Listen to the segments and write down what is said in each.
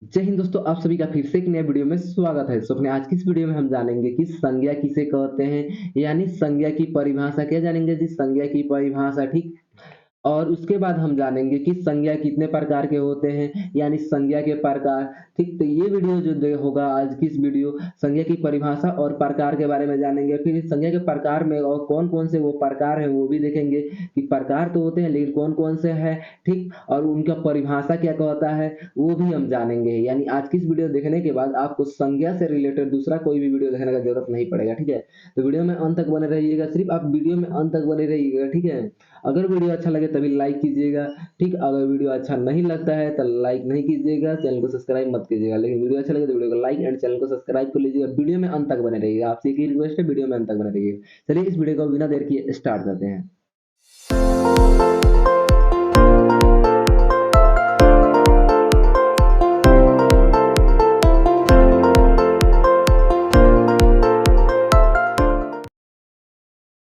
जय हिंद दोस्तों, आप सभी का फिर से एक नए वीडियो में स्वागत है। अपने आज की इस वीडियो में हम जानेंगे कि संज्ञा किसे कहते हैं, यानी संज्ञा की परिभाषा। क्या जानेंगे जी? संज्ञा की परिभाषा, ठीक। और उसके बाद हम जानेंगे कि संज्ञा कितने प्रकार के होते हैं, यानी संज्ञा के प्रकार। ठीक, तो ये वीडियो जो होगा आज की इस वीडियो संज्ञा की परिभाषा और प्रकार के बारे में जानेंगे। फिर इस संज्ञा के प्रकार में और कौन कौन से वो प्रकार हैं वो भी देखेंगे कि प्रकार तो होते हैं लेकिन कौन कौन से हैं, ठीक। और उनका परिभाषा क्या कहता है वो भी हम जानेंगे। यानी आज की इस वीडियो देखने के बाद आपको संज्ञा से रिलेटेड दूसरा कोई भी वीडियो देखने का जरूरत नहीं पड़ेगा, ठीक है। तो वीडियो में अंत तक बने रहिएगा, सिर्फ आप वीडियो में अंत तक बने रहिएगा, ठीक है। अगर वीडियो अच्छा लगे तभी लाइक कीजिएगा, ठीक। अगर वीडियो अच्छा नहीं लगता है तो लाइक नहीं कीजिएगा, चैनल को सब्सक्राइब मत कीजिएगा। लेकिन वीडियो अच्छा लगे तो वीडियो को लाइक एंड चैनल को सब्सक्राइब कर लीजिएगा। वीडियो में अंत तक बने रहिएगा, आपसे एक ही रिक्वेस्ट है, वीडियो में अंत तक बने रहिएगा। चलिए इस वीडियो को बिना देर किए स्टार्ट करते हैं।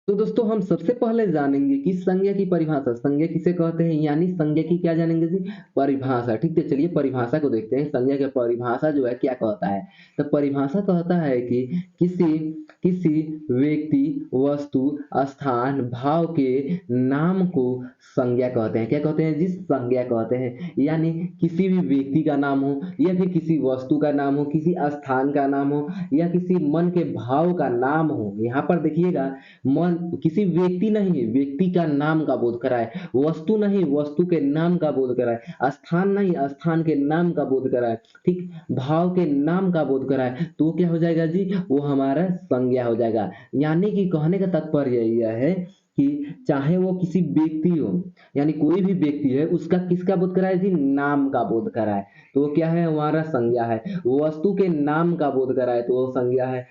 तो दोस्तों हम सबसे पहले जानेंगे कि संज्ञा की परिभाषा। संज्ञा किसे कहते हैं, यानी संज्ञा की क्या जानेंगे जी? परिभाषा, ठीक है। चलिए परिभाषा को देखते हैं। संज्ञा की परिभाषा जो है क्या कहता है, तो परिभाषा कहता है कि किसी किसी व्यक्ति, वस्तु, स्थान, भाव के नाम को संज्ञा कहते हैं। क्या कहते हैं जी? संज्ञा कहते हैं। यानी किसी भी व्यक्ति का नाम हो या फिर किसी वस्तु का नाम हो, किसी स्थान का नाम हो या किसी मन के भाव का नाम हो। यहाँ पर देखिएगा, मन किसी व्यक्ति नहीं, व्यक्ति का नाम का बोध कराए। वस्तु नहीं, वस्तु के नाम का बोध कराए। स्थान नहीं, स्थान के नाम का बोध कराए, ठीक। भाव के नाम का बोध कराए, तो क्या हो जाएगा जी? वो हमारा संज्ञा हो जाएगा। यानी कि कहने का तात्पर्य यह है कि चाहे वो किसी व्यक्ति हो, यानी कोई भी व्यक्ति है, उसका किसका बोध कराए जी? नाम का बोध कराए, तो वो क्या है? हमारा संज्ञा है। वस्तु के नाम का बोध कराए तो वो संज्ञा है।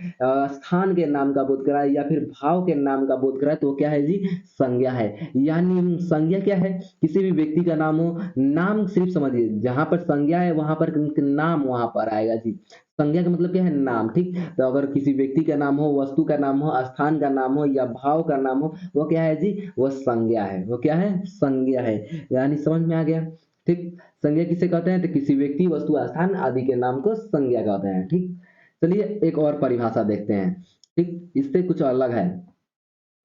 स्थान के नाम का बोध कराए या फिर भाव के नाम का बोध कराए तो क्या है जी? संज्ञा है। यानी संज्ञा क्या है? किसी भी व्यक्ति का नाम हो, नाम सिर्फ समझिए, जहां पर संज्ञा है वहां पर नाम वहां पर आएगा जी। संज्ञा का मतलब क्या है? नाम, ठीक। तो अगर किसी व्यक्ति का नाम हो, वस्तु का नाम हो, स्थान का नाम हो या भाव का नाम हो, वो क्या है जी? वो संज्ञा है। वो क्या है? संज्ञा है। यानी समझ में आ गया, ठीक। संज्ञा किसे कहते हैं? तो किसी व्यक्ति, वस्तु, स्थान आदि के नाम को संज्ञा कहते हैं, ठीक। चलिए एक और परिभाषा देखते हैं, ठीक। इससे कुछ अलग है।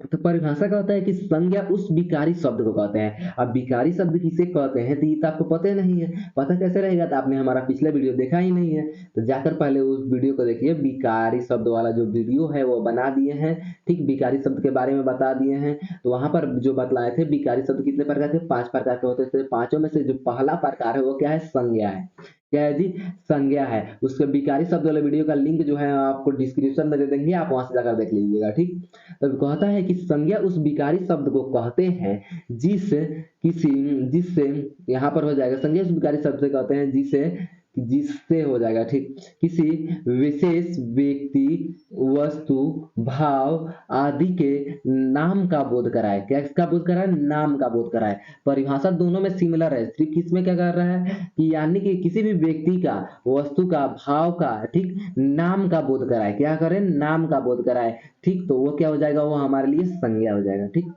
तो परिभाषा का होता है कि संज्ञा उस विकारी शब्द को कहते हैं। अब विकारी शब्द किसे कहते हैं तो ये तो आपको पता ही नहीं है। पता कैसे रहेगा? तो आपने हमारा पिछला वीडियो देखा ही नहीं है, तो जाकर पहले उस वीडियो को देखिए। विकारी शब्द वाला जो वीडियो है वो बना दिए हैं, ठीक। विकारी शब्द के बारे में बता दिए हैं। तो वहां पर जो बतलाए थे विकारी शब्द कितने प्रकार के? 5 प्रकार के होते थे। पांचों में से जो पहला प्रकार है वो क्या है? संज्ञा है। क्या है जी? संज्ञा है। उसके विकारी शब्द वाले वीडियो का लिंक जो है आपको डिस्क्रिप्शन में दे देंगे, आप वहां से जाकर देख लीजिएगा, ठीक। तब कहता है कि संज्ञा उस विकारी शब्द को कहते हैं जिस किसी जिससे, यहाँ पर हो जाएगा संज्ञा उस विकारी शब्द से कहते हैं जिसे, जिससे हो जाएगा, ठीक। किसी विशेष व्यक्ति, वस्तु, भाव आदि के नाम का बोध कराए। क्या इसका बोध कराए? नाम का बोध कराए। परिभाषा दोनों में सिमिलर है, सिर्फ किसमें क्या कर रहा है कि यानी कि किसी भी व्यक्ति का, वस्तु का, भाव का, ठीक, नाम का बोध कराए। क्या करे? नाम का बोध कराए, ठीक। तो वो क्या हो जाएगा? वो हमारे लिए संज्ञा हो जाएगा, ठीक।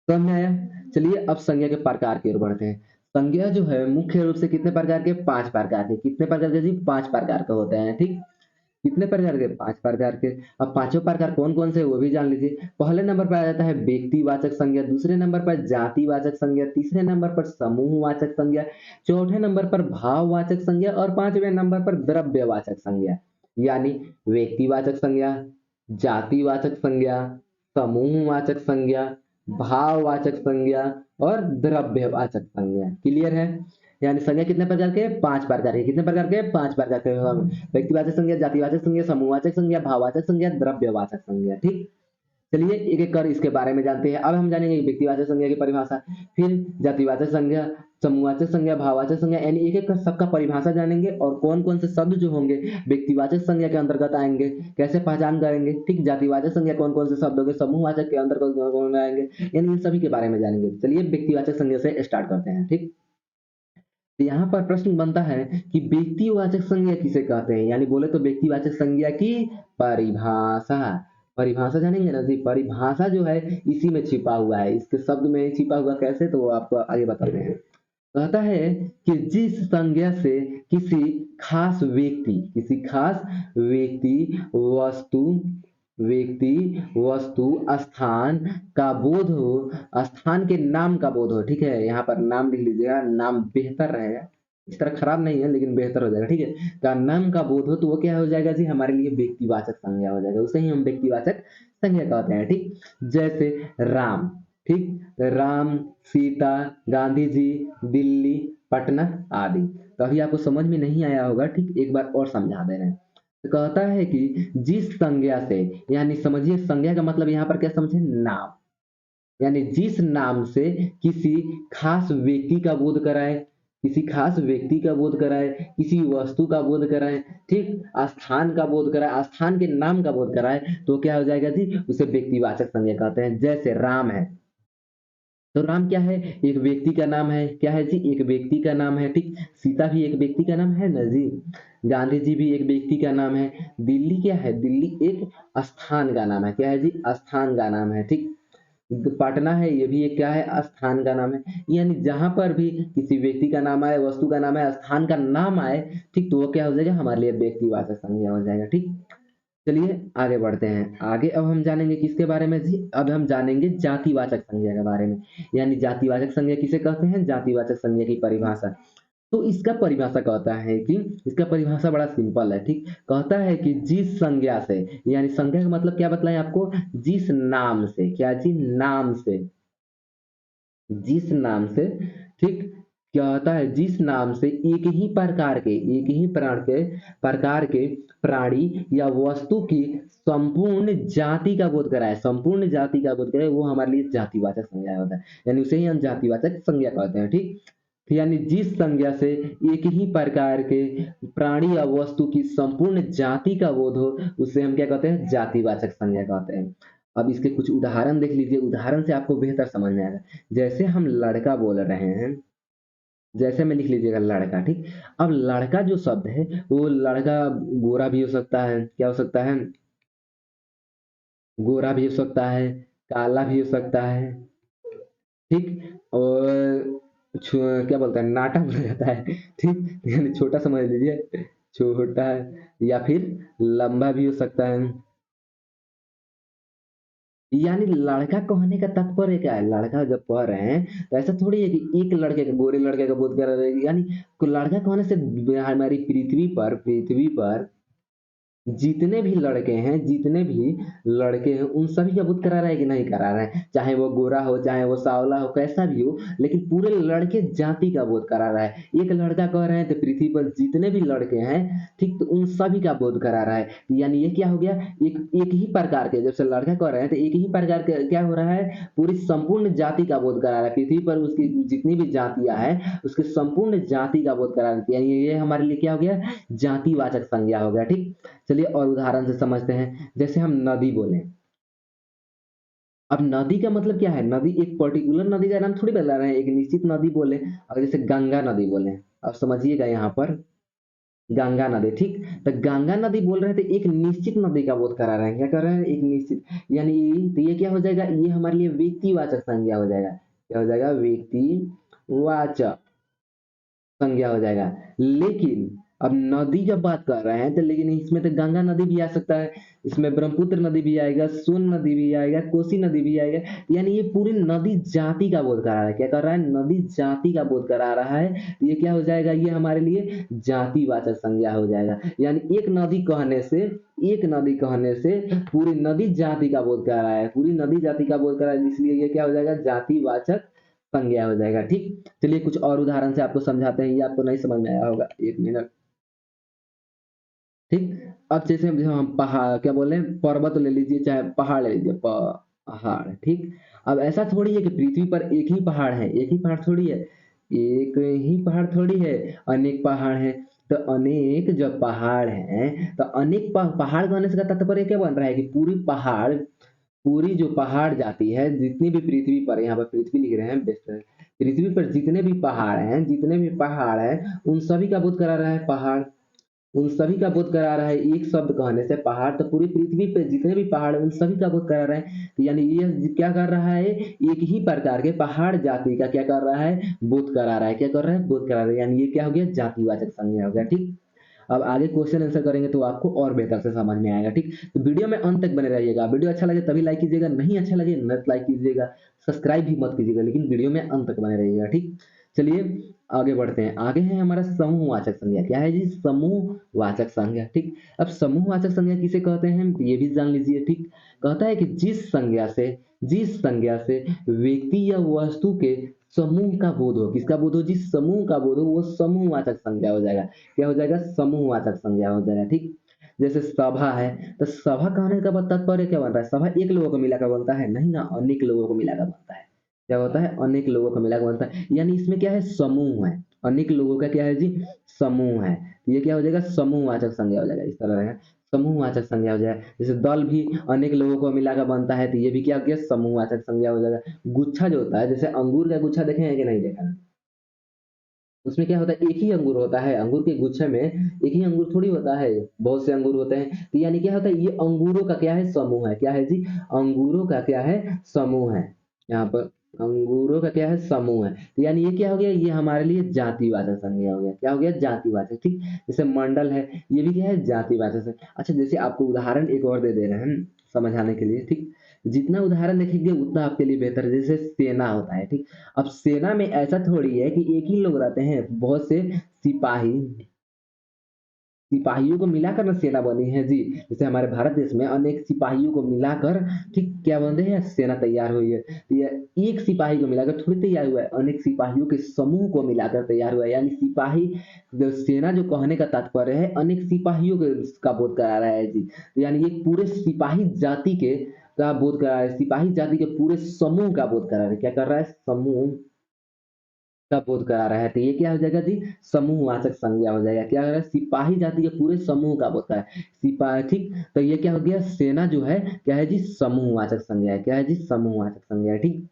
समझ में आया? चलिए अब संज्ञा के प्रकार की ओर बढ़ते हैं। संज्ञा जो है मुख्य रूप से कितने प्रकार के? 5 प्रकार के। कितने प्रकार के जी? 5 प्रकार के होते हैं, ठीक। कितने प्रकार के? 5 प्रकार के। अब पांचों प्रकार कौन कौन से वो भी जान लीजिए। पहले नंबर पर आ जाता है व्यक्तिवाचक संज्ञा, दूसरे नंबर पर जातिवाचक संज्ञा, तीसरे नंबर पर समूहवाचक संज्ञा, चौथे नंबर पर भाववाचक संज्ञा और पांचवें नंबर पर द्रव्यवाचक संज्ञा। यानी व्यक्तिवाचक संज्ञा, जातिवाचक संज्ञा, समूहवाचक संज्ञा, भाववाचक संज्ञा और द्रव्यवाचक संज्ञा। क्लियर है? यानी संज्ञा कितने प्रकार के? 5 प्रकार के। कितने प्रकार के? 5 प्रकार के। व्यक्तिवाचक संज्ञा, जातिवाचक संज्ञा, समूहवाचक संज्ञा, भाववाचक संज्ञा, द्रव्यवाचक संज्ञा, ठीक। चलिए एक एक कर इसके बारे में जानते हैं। अब हम जानेंगे व्यक्तिवाचक संज्ञा की परिभाषा, फिर जातिवाचक संज्ञा, समूहवाचक संज्ञा, भाववाचक संज्ञा, यानी एक एक कर सबका परिभाषा जानेंगे और कौन कौन से शब्द जो होंगे व्यक्तिवाचक संज्ञा के अंतर्गत आएंगे, कैसे पहचान करेंगे, ठीक। जातिवाचक संज्ञा कौन कौन से शब्द होंगे, समूहवाचक के अंतर्गत कौन कौन आएंगे, इन सभी के बारे में जानेंगे। चलिए व्यक्तिवाचक संज्ञा से स्टार्ट करते हैं, ठीक। तो यहाँ पर प्रश्न बनता है कि व्यक्तिवाचक संज्ञा किसे कहते हैं, यानी बोले तो व्यक्तिवाचक संज्ञा की परिभाषा। परिभाषा जानेंगे ना जी? परिभाषा जो है इसी में छिपा हुआ है, इसके शब्द में छिपा हुआ। कैसे? तो वो आपको आगे बताते हैं। कहता है कि जिस संज्ञा से किसी खास व्यक्ति, किसी खास व्यक्ति वस्तु स्थान का बोध हो, स्थान के नाम का बोध हो, ठीक है, यहाँ पर नाम लिख लीजिएगा, नाम बेहतर रहेगा, इस तरह खराब नहीं है लेकिन बेहतर हो जाएगा, ठीक है, का नाम का बोध हो तो वो क्या हो जाएगा जी, हमारे लिए व्यक्तिवाचक संज्ञा हो जाएगा, उसे ही हम व्यक्तिवाचक संज्ञा कहते हैं, ठीक। जैसे राम, ठीक, राम, सीता, गांधी जी, दिल्ली, पटना आदि। तो अभी आपको समझ में नहीं आया होगा, ठीक, एक बार और समझा दे रहे हैं। तो कहता है कि जिस संज्ञा से, यानी समझिए संज्ञा का मतलब यहाँ पर क्या समझे, नाम, यानी जिस नाम से किसी खास व्यक्ति का बोध कराए, किसी खास व्यक्ति का बोध कराए, किसी वस्तु का बोध कराए, ठीक, स्थान का बोध कराए, स्थान के नाम का बोध कराए, तो क्या हो जाएगा जी, उसे व्यक्तिवाचक संज्ञा कहते हैं। जैसे राम है, तो राम क्या है, एक व्यक्ति का नाम है, क्या है जी, एक व्यक्ति का नाम है, ठीक। सीता भी एक व्यक्ति का नाम है ना जी। गांधी जी भी एक व्यक्ति का नाम है। दिल्ली क्या है, दिल्ली एक स्थान का नाम है, क्या है जी, स्थान का नाम है, ठीक। पटना है, ये भी एक क्या है, स्थान का नाम है। यानी जहां पर भी किसी व्यक्ति का नाम आए, वस्तु का नाम आए, स्थान का नाम आए, ठीक, तो वो क्या हो जाएगा, हमारे लिए व्यक्तिवाचक संज्ञा हो जाएगा, ठीक। चलिए आगे बढ़ते हैं। आगे अब हम जानेंगे किसके बारे में जी, अब हम जानेंगे जातिवाचक संज्ञा के बारे में। यानी जातिवाचक संज्ञा किसे कहते हैं, जातिवाचक संज्ञा की परिभाषा। तो इसका परिभाषा कहता है कि, इसका परिभाषा बड़ा सिंपल है, ठीक। कहता है कि जिस संज्ञा से, यानी संज्ञा का मतलब क्या बतलाएं आपको, जिस नाम से, क्या जी, नाम से, जिस नाम से, ठीक, क्या होता है, जिस नाम से एक ही प्रकार के, एक ही प्रकार के प्राणी या वस्तु की संपूर्ण जाति का बोध कराए, संपूर्ण जाति का बोध कराए, वो हमारे लिए जातिवाचक संज्ञा होता है, यानी उसे ही हम जातिवाचक संज्ञा कहते हैं, ठीक। यानी जिस संज्ञा से एक ही प्रकार के प्राणी या वस्तु की संपूर्ण जाति का बोध हो, उसे हम क्या कहते हैं, जातिवाचक संज्ञा कहते हैं। अब इसके कुछ उदाहरण देख लीजिए, उदाहरण से आपको बेहतर समझ में आएगा। जैसे हम लड़का बोल रहे हैं, जैसे में लिख लीजिएगा लड़का, ठीक। अब लड़का जो शब्द है, वो लड़का गोरा भी हो सकता है, क्या हो सकता है, गोरा भी हो सकता है, काला भी हो सकता है, ठीक, और क्या बोलते हैं, नाटा बोला जाता है, ठीक, यानी छोटा समझ लीजिए, छोटा है, या फिर लंबा भी हो सकता है। यानी लड़का कहने का तात्पर्य क्या है, लड़का जब कह रहे हैं तो ऐसा थोड़ी है कि एक लड़के का, गोरे लड़के का बोध कर रहे हैं, यानी लड़का कहने से हमारी पृथ्वी पर जितने भी लड़के हैं, जितने भी लड़के हैं, उन सभी का बोध करा रहा है कि नहीं करा रहा है, चाहे वो गोरा हो, चाहे वो सांवला हो, कैसा भी हो, लेकिन पूरे लड़के जाति का बोध करा रहा है। एक लड़का कह रहे हैं तो पृथ्वी पर जितने भी लड़के हैं, ठीक, तो उन सभी का बोध करा रहा है। यानी ये क्या हो गया, एक एक ही प्रकार के, जब से लड़का कह रहे हैं तो एक ही प्रकार के क्या हो रहा है, पूरी संपूर्ण जाति का बोध करा रहा है, पृथ्वी पर उसकी जितनी भी जातियां हैं, उसके संपूर्ण जाति का बोध करा रहा है, यानी ये हमारे लिए क्या हो गया, जातिवाचक संज्ञा हो गया, ठीक। चलिए और उदाहरण से समझते हैं। जैसे हम नदी बोले, अब नदी का मतलब क्या है, नदी एक पर्टिकुलर नदी का नाम थोड़ी बता रहे हैं, एक निश्चित नदी बोले। अगर जैसे गंगा नदी बोले, अब समझिएगा यहाँ पर गंगा नदी, ठीक, तो गंगा नदी बोल रहे थे, एक निश्चित नदी का बोध करा रहे हैं, क्या कर रहे हैं, एक निश्चित, यानी तो ये क्या हो जाएगा, ये हमारे लिए व्यक्तिवाचक संज्ञा हो जाएगा, क्या हो जाएगा, व्यक्तिवाचक संज्ञा हो जाएगा। लेकिन अब नदी जब बात कर रहे हैं तो, लेकिन इसमें तो गंगा नदी भी आ सकता है, इसमें ब्रह्मपुत्र नदी भी आएगा, सोन नदी भी आएगा, कोसी नदी भी आएगा, यानी ये पूरी नदी जाति का बोध करा रहा है, क्या कर रहा है, नदी जाति का बोध करा रहा है। ये क्या हो जाएगा, ये हमारे लिए जातिवाचक संज्ञा हो जाएगा। यानी एक नदी कहने से, एक नदी कहने से पूरी नदी जाति का बोध करा रहा है, पूरी नदी जाति का बोध करा रहा है, इसलिए ये क्या हो जाएगा, जातिवाचक संज्ञा हो जाएगा, ठीक। चलिए कुछ और उदाहरण से आपको समझाते हैं, ये आपको नहीं समझ में आया होगा, एक मिनट, ठीक। अब जैसे हम पहाड़ क्या बोले, पर्वत ले लीजिए, चाहे पहाड़ ले लीजिए, पहाड़, ठीक। अब ऐसा थोड़ी है कि पृथ्वी पर एक ही पहाड़ है, एक ही पहाड़ थोड़ी है, एक ही पहाड़ थोड़ी है, अनेक पहाड़ है। तो अनेक जब पहाड़ हैं, तो अनेक पहाड़ कहने से का तात्पर्य क्या बन रहा है कि पूरी पहाड़, पूरी जो पहाड़ जाती है, जितनी भी पृथ्वी पर, यहाँ पर पृथ्वी लिख रहे हैं बेस्ट है, पृथ्वी पर जितने भी पहाड़ हैं, जितने भी पहाड़ हैं, उन सभी का बोध करा रहा है पहाड़, उन सभी का बोध करा रहा है। एक शब्द कहने से पहाड़, तो पूरी पृथ्वी पे जितने भी पहाड़ हैं, उन सभी का बोध करा रहा है। तो यानी ये क्या कर रहा है, एक ही प्रकार के पहाड़ जाति का क्या कर रहा है, बोध करा रहा है, क्या कर रहा है, बोध करा रहा है, यानी ये क्या हो गया, जातिवाचक संज्ञा हो गया, ठीक। अब आगे क्वेश्चन आंसर करेंगे तो आपको और बेहतर से समझ में आएगा। ठीक, तो वीडियो में अंत तक बने रहिएगा। वीडियो अच्छा लगे तभी लाइक कीजिएगा, नहीं अच्छा लगे मत लाइक कीजिएगा, सब्सक्राइब भी मत कीजिएगा, लेकिन वीडियो में अंत तक बने रहिएगा। ठीक, चलिए आगे बढ़ते हैं। आगे है हमारा समूहवाचक संज्ञा। क्या है जी? समूहवाचक संज्ञा। ठीक, अब समूहवाचक संज्ञा किसे कहते हैं ये भी जान लीजिए। ठीक, कहता है कि जिस संज्ञा से व्यक्ति या वस्तु के समूह का बोध हो, किसका बोध हो? जिस समूह का बोध हो वो समूहवाचक संज्ञा हो जाएगा। क्या हो जाएगा? समूहवाचक संज्ञा हो जाएगा। ठीक, जैसे सभा है, तो सभा कहने का तात्पर्य क्या बनता है? सभा एक लोगों को मिलाकर बनता है? नहीं ना, अनेक लोगों को मिलाकर बनता है। क्या होता है? अनेक लोगों को मिलाकर बनता है, यानी इसमें क्या है? समूह है, अनेक लोगों का क्या है जी? समूह है। तो ये क्या हो जाएगा? समूहवाचक संज्ञा हो जाएगा। इस तरह है समूहवाचक संज्ञा हो जाएगा। जैसे दल भी अनेक लोगों को मिलाकर बनता है, तो ये भी क्या हो गया? समूहवाचक संज्ञा हो जाएगा। गुच्छा जो होता है, जैसे अंगूर का गुच्छा देखे हैं कि नहीं देखा है? उसमें क्या होता है? एक ही अंगूर होता है, अंगूर के गुच्छे में एक ही अंगूर थोड़ी होता है, बहुत से अंगूर होते हैं। तो यानी क्या होता है? ये अंगूरों का क्या है? समूह है। क्या है जी? अंगूरों का क्या है? समूह है। यहाँ पर अंगूरों का क्या है? समूह है। तो यानी ये क्या हो गया? ये हमारे लिए जातिवाचक संज्ञा हो गया। क्या हो गया? जातिवाचक। ठीक, जैसे मंडल है, ये भी क्या है? जातिवाचक संज्ञा। अच्छा, जैसे आपको उदाहरण एक और दे रहे हैं समझाने के लिए। ठीक, जितना उदाहरण देखेंगे उतना आपके लिए बेहतर है। जैसे सेना होता है। ठीक, अब सेना में ऐसा थोड़ी है कि एक ही लोग रहते हैं, बहुत से सिपाही सिपाहियों को मिलाकर ना सेना बनी है जी। जैसे हमारे भारत देश में अनेक सिपाहियों को मिलाकर, ठीक, क्या बन रही है? सेना तैयार हुई है। तो ये एक सिपाही को मिलाकर थोड़ी तैयार हुआ है, अनेक सिपाहियों के समूह को मिलाकर तैयार हुआ है। यानी सिपाही जो सेना जो कहने का तात्पर्य है, अनेक सिपाहियों के का बोध करा रहा है जी। तो यानी ये पूरे सिपाही जाति के का बोध करा रहा है, सिपाही जाति के पूरे समूह का बोध करा रहा है। क्या कर रहा है? समूह का बोध करा रहा है। तो ये क्या हो जाएगा जी? समूहवाचक संज्ञा हो जाएगा। क्या हो रहा है? सिपाही जाति के पूरे समूह का बोध करा है सिपाही। ठीक, तो ये क्या हो गया? सेना जो है क्या है जी? समूहवाचक संज्ञा है। क्या है जी? समूहवाचक संज्ञा है। ठीक,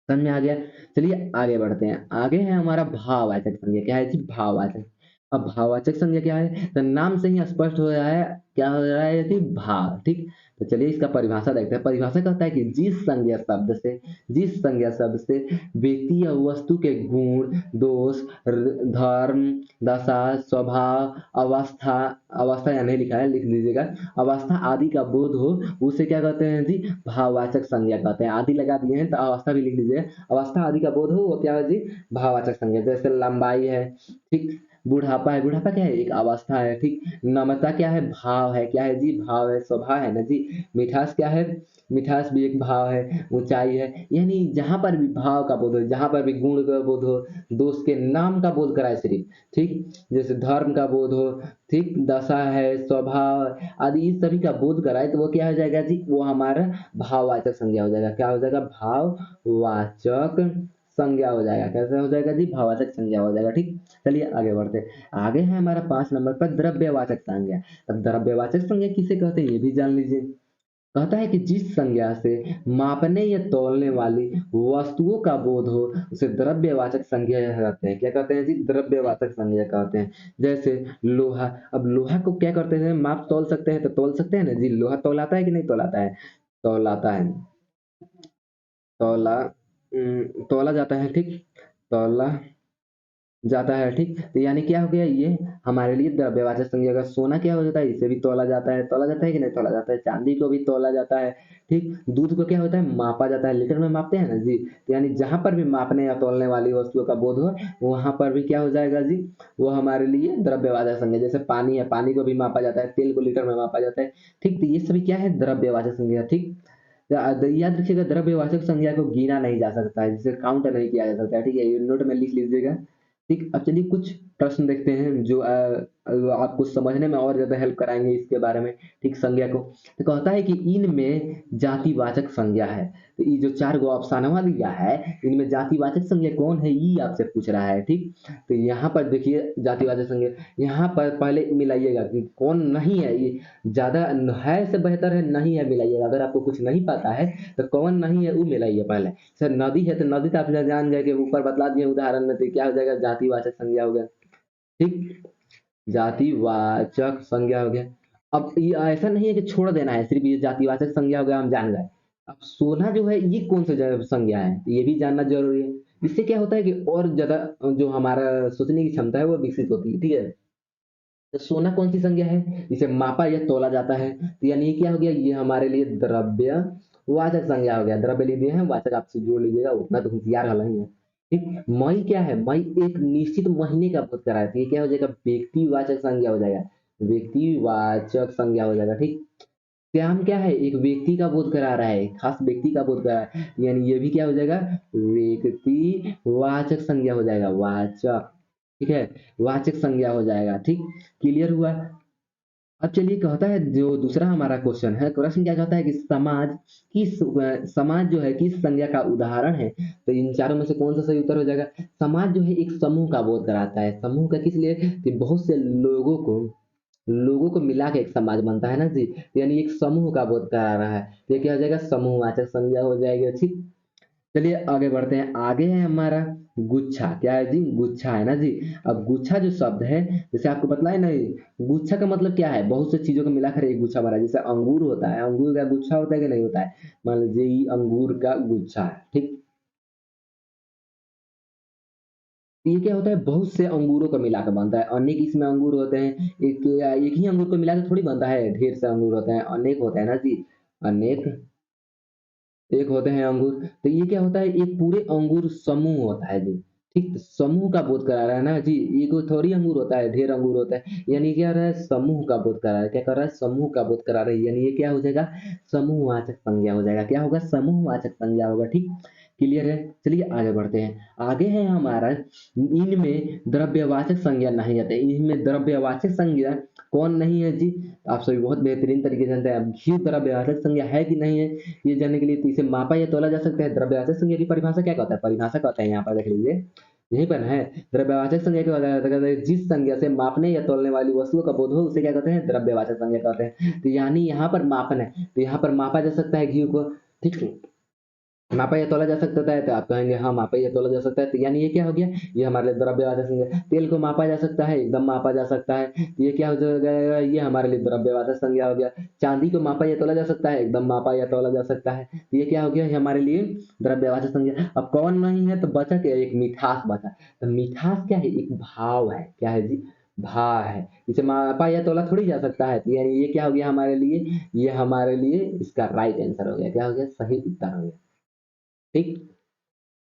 समझ में आ गया। चलिए आगे बढ़ते हैं। आगे है हमारा भाववाचक संज्ञा। क्या है जी? भाववाचक। अब भाववाचक संज्ञा क्या है? तो नाम से ही स्पष्ट हो रहा है, क्या हो रहा है जी? भाव। ठीक, तो चलिए इसका परिभाषा देखते हैं। परिभाषा कहता है कि जिस संज्ञा शब्द से व्यक्ति या वस्तु के गुण, दोष, धर्म, दशा, स्वभाव, अवस्था, अवस्था या नहीं लिखा है, लिख लीजिएगा, अवस्था आदि का बोध हो, उसे क्या कहते हैं जी? भाववाचक संज्ञा कहते हैं। आदि लगा दिए हैं तो अवस्था भी लिख लीजिए। अवस्था आदि का बोध हो वो क्या है जी? भाववाचक संज्ञा। जैसे लंबाई है, ठीक, बुढ़ापा है, बुढ़ापा क्या है? एक अवस्था है। ठीक, नम्रता क्या है? भाव है। क्या है जी? भाव है, स्वभाव है ना जी। मिठास क्या है? मिठास भी एक भाव है। ऊंचाई है, यानी जहां पर भी भाव का बोध हो, जहां पर भी गुण का बोध हो, दोस्त के नाम का बोध कराए सिर्फ। ठीक, जैसे धर्म का बोध हो, ठीक, दशा है, स्वभाव आदि इस सभी का बोध कराए तो वो क्या हो जाएगा जी? वो हमारा भाववाचक संज्ञा हो जाएगा। क्या हो जाएगा? भाववाचक संज्ञा हो जाएगा। कैसे हो जाएगा जी? भाववाचक संज्ञा हो जाएगा। ठीक, चलिए आगे बढ़ते हैं। आगे है हमारा 5 नंबर पर द्रव्यवाचक संज्ञा। अब द्रव्यवाचक संज्ञा किसे कहते हैं ये भी जान लीजिए। कहता है कि जिस संज्ञा से मापने या तौलने वाली वस्तुओं का बोध हो उसे द्रव्यवाचक संज्ञा कहते हैं। क्या कहते हैं जी? द्रव्यवाचक संज्ञा कहते हैं। जैसे लोहा, अब लोहा को क्या करते हैं? माप तौल सकते हैं, तो तौल सकते हैं ना जी। लोहा तौलाता है कि नहीं तौलाता है? तौलाता है। तौला तौला जाता है। ठीक, तौला जाता है। ठीक, तो यानी क्या हो गया? ये हमारे लिए द्रव्यवाचक संज्ञा का। सोना क्या हो जाता है? इसे भी तौला जाता है। तौला जाता है कि नहीं तौला जाता है? चांदी को भी तौला जाता है। ठीक, दूध को क्या होता है? मापा जाता है, लीटर में मापते हैं ना जी। तो यानी जहां पर भी मापने या तौलने वाली वस्तुओं का बोध हो वहां पर भी क्या हो जाएगा जी? वो हमारे लिए द्रव्यवाचक संज्ञा। जैसे पानी है, पानी को भी मापा जाता है, तेल को लीटर में मापा जाता है। ठीक, तो ये सभी क्या है? द्रव्यवाचक संज्ञा। ठीक, याद रखिएगा द्रव्यवाचक संज्ञा को गिना नहीं जा सकता है, जिसे काउंट नहीं किया जा सकता है। ठीक है, ये नोट में लिख लीजिएगा। ठीक, अब चलिए कुछ प्रश्न देखते हैं जो आपको समझने में और ज्यादा हेल्प कराएंगे इसके बारे में। ठीक, संज्ञा को तो कहता है कि इनमें जातिवाचक संज्ञा है। तो ये जो 4 गो ऑप्शन दिया है, इनमें जातिवाचक संज्ञा कौन है ये आपसे पूछ रहा है। ठीक, तो यहाँ पर देखिए जातिवाचक संज्ञा, यहाँ पर पहले मिलाइएगा कि कौन नहीं है। ये ज्यादा है से बेहतर है नहीं है मिलाइएगा। अगर आपको कुछ नहीं पता है तो कौन नहीं है वो मिलाइए पहले। सर नदी है तो नदी तो आप जान गए कि ऊपर बतला दिए उदाहरण में, तो क्या हो जाएगा? जातिवाचक संज्ञा हो गया। ठीक, जातिवाचक संज्ञा हो गया। अब ये ऐसा नहीं है कि छोड़ देना है, सिर्फ ये जातिवाचक संज्ञा हो गया हम जान गए। अब सोना जो है ये कौन सा संज्ञा है, तो ये भी जानना जरूरी है। इससे क्या होता है कि और ज्यादा जो हमारा सोचने की क्षमता है वो विकसित होती है। ठीक है, तो सोना कौन सी संज्ञा है, इसे मापा या तोला जाता है, तो यानी ये क्या हो गया, ये हमारे लिए द्रव्य वाचक संज्ञा हो गया। द्रव्य लिख दिए हैं, वाचक आपसे जोड़ लीजिएगा, उतना तो होशियार हल ही है। ठीक, मई क्या है, मई एक निश्चित महीने का बोध कराती है, तो ये क्या हो जाएगा, व्यक्तिवाचक संज्ञा हो जाएगा, व्यक्तिवाचक संज्ञा हो जाएगा। ठीक, श्याम क्या है, एक व्यक्ति का बोध करा रहा है, खास व्यक्ति का बोध करा रहा है, यानी ये भी क्या हो जाएगा, व्यक्तिवाचक संज्ञा हो जाएगा, वाचक। ठीक है, वाचक संज्ञा हो जाएगा। ठीक, क्लियर हुआ। अब चलिए कहता है जो दूसरा हमारा क्वेश्चन है, प्रश्न क्या कहता है कि समाज किस समाज जो है किस संज्ञा का उदाहरण है, तो इन चारों में से कौन सा सही उत्तर हो जाएगा। समाज जो है एक समूह का बोध कराता है, समूह का किस लिए, कि बहुत से लोगों को मिला के एक समाज बनता है ना जी, यानी एक समूह का बोध करा रहा है, तो ये क्या हो जाएगा, समूहवाचक संज्ञा हो जाएगी। ठीक, चलिए आगे बढ़ते हैं। आगे है हमारा गुच्छा, क्या है जी, गुच्छा है ना जी। अब गुच्छा जो शब्द है, जैसे आपको बतलाए ना, गुच्छा का मतलब क्या है, बहुत से चीजों को मिलाकर एक गुच्छा बना है। जैसे अंगूर होता है, अंगूर का गुच्छा होता है कि नहीं होता है, मान लीजिए ये अंगूर का गुच्छा है। ठीक, तो ये क्या होता है, बहुत से अंगूरों को मिलाकर बनता है, अनेक इसमें अंगूर होते हैं, एक ही अंगूर को मिलाकर थोड़ी बनता है, ढेर से अंगूर होते हैं, अनेक होते हैं ना जी, अनेक एक होते हैं अंगूर। तो ये क्या होता है, एक पूरे अंगूर समूह होता है जी। ठीक, तो समूह का बोध करा रहा है ना जी, ये कोई थोड़ी अंगूर होता है, ढेर अंगूर होता है, यानी क्या हो रहा है, समूह का बोध करा रहा है, क्या कर रहा है, समूह का बोध करा रहा है, यानी ये क्या हो जाएगा, समूहवाचक संज्ञा हो जाएगा, क्या होगा, समूहवाचक संज्ञा होगा। ठीक, क्लियर है। चलिए आगे बढ़ते हैं। आगे है हमारा, इनमें द्रव्यवाचक संज्ञा नहीं आते, इनमें द्रव्यवाचक संज्ञा कौन नहीं है जी, आप सभी बहुत बेहतरीन तरीके से जानते हैं। अब घी द्रव्यवाचक संज्ञा है कि नहीं है, ये जानने के लिए तो इसे मापा या तोला जा सकता है। द्रव्यवाचक संज्ञा की परिभाषा क्या कहता है, परिभाषा कहता है यहाँ पर देख लीजिए, यहीं पर है। द्रव्यवाचक संज्ञा क्या कहता है, जिस संज्ञा से मापने या तोलने वाली वस्तुओं का बोध हो उसे क्या कहते हैं, द्रव्यवाचक संज्ञा कहते हैं। तो यानी यहाँ पर मापन है, तो यहाँ पर मापा जा सकता है घी को। ठीक है, मापा या तोला जा सकता है, तो आप कहेंगे हाँ मापा या तोला जा सकता है, तो यानी ये क्या हो गया, ये हमारे लिए द्रव्यवाचक संज्ञा। तेल को मापा जा सकता है, एकदम मापा जा सकता है, तो ये क्या हो जाएगा, ये हमारे लिए द्रव्यवाचक संज्ञा हो गया। चांदी को मापा या तोला जा सकता है, एकदम मापा या तोला जा सकता है, तो ये क्या हो गया, ये हमारे लिए द्रव्यवाचक संज्ञा। अब कौन नहीं है, तो बचा क्या, एक मिठास बचा। तो मिठास क्या है, एक भाव है, क्या है जी, भाव है, इसे मापा या तोला थोड़ी जा सकता है, तो यानी ये क्या हो गया हमारे लिए, ये हमारे लिए इसका राइट आंसर हो गया, क्या हो गया, सही उत्तर हो गया। ठीक,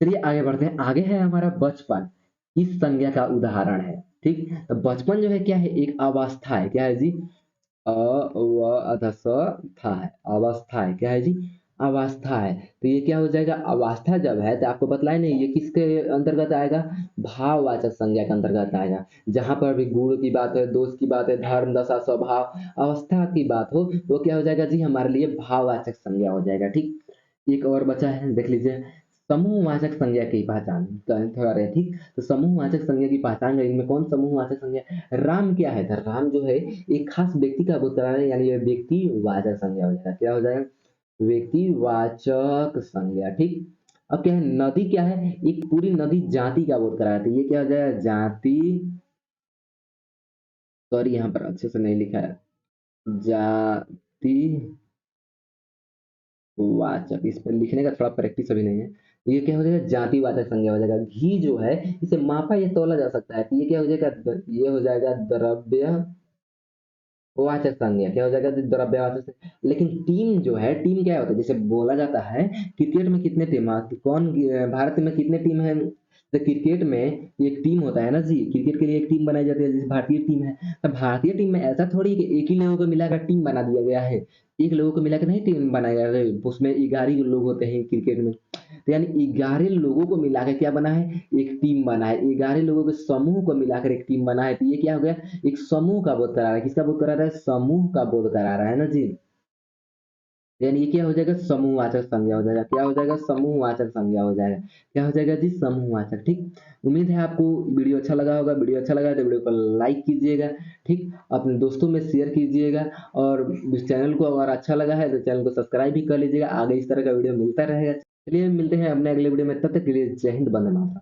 चलिए आगे बढ़ते हैं। आगे है हमारा बचपन, किस संज्ञा का उदाहरण है। ठीक, तो बचपन जो है क्या है, एक अवस्था है, क्या है जी, अ व अध स था है, अवस्था है, क्या है जी, अवस्था है। तो ये क्या हो जाएगा, अवस्था जब है तो आपको बतलाए नहीं, ये किसके अंतर्गत आएगा, भाववाचक संज्ञा के अंतर्गत आएगा। जहां पर भी गुण की बात है, दोष की बात है, धर्म दशा स्वभाव अवस्था की बात हो, वो क्या हो जाएगा जी, हमारे लिए भाववाचक संज्ञा हो जाएगा। ठीक, एक और बचा है, देख लीजिए, समूहवाचक संज्ञा की पहचान करें। ठीक, तो समूहवाचक संज्ञा की पहचान करें, इनमें कौन समूहवाचक संज्ञा, राम क्या है, तो राम जो है एक खास व्यक्ति का बोध करा रहे हैं, यानी ये व्यक्तिवाचक संज्ञा हो जाएगा, क्या हो जाएगा, व्यक्तिवाचक संज्ञा। ठीक, अब क्या है, नदी क्या है, एक पूरी नदी जाति का बोध करा रहे थे, ये क्या हो जाएगा, जाति, सॉरी यहाँ पर अच्छे से नहीं लिखा है, जाति वाचक, इस पर लिखने का थोड़ा प्रैक्टिस अभी नहीं है। ये क्या हो जाएगा, जातिवाचक संज्ञा हो जाएगा। घी जो है इसे मापा या तोला जा सकता है, तो ये क्या हो जाएगा, ये हो जाएगा द्रव्य वाचक संज्ञा, क्या हो जाएगा, द्रव्यवाचक संज्ञा। लेकिन टीम जो है, टीम क्या होता है, जैसे बोला जाता है क्रिकेट में कितने टीम कौन, भारत में कितने टीम है, तो क्रिकेट में एक टीम होता है ना जी, क्रिकेट के लिए एक टीम बनाई जाती है, जैसे भारतीय टीम है। तो भारतीय टीम में ऐसा थोड़ी कि एक ही लोगों को मिलाकर टीम बना दिया गया है, एक लोगों को मिलाकर नहीं टीम बनाया गया है, उसमें 11 लोग होते हैं क्रिकेट में। तो यानी 11 लोगों को मिलाकर क्या बना है, एक टीम बना है, 11 लोगों के समूह को मिलाकर एक टीम बना है, तो ये क्या हो गया, एक समूह का बोध करा रहा है, किसका बोध करा रहा है, समूह का बोध करा रहा है ना जी। यानी ये क्या हो जाएगा, समूहवाचक संज्ञा हो जाएगा, क्या हो जाएगा, समूहवाचक संज्ञा हो जाएगा, क्या हो जाएगा जी, समूहवाचक। ठीक, उम्मीद है आपको वीडियो अच्छा लगा होगा, वीडियो अच्छा लगा तो वीडियो को लाइक कीजिएगा। ठीक, अपने दोस्तों में शेयर कीजिएगा, और इस चैनल को अगर अच्छा लगा है तो चैनल को सब्सक्राइब भी कर लीजिएगा, आगे इस तरह का वीडियो मिलता रहेगा। चलिए मिलते हैं अपने अगले वीडियो में, तब तक के लिए जय हिंद, वंदे मातरम।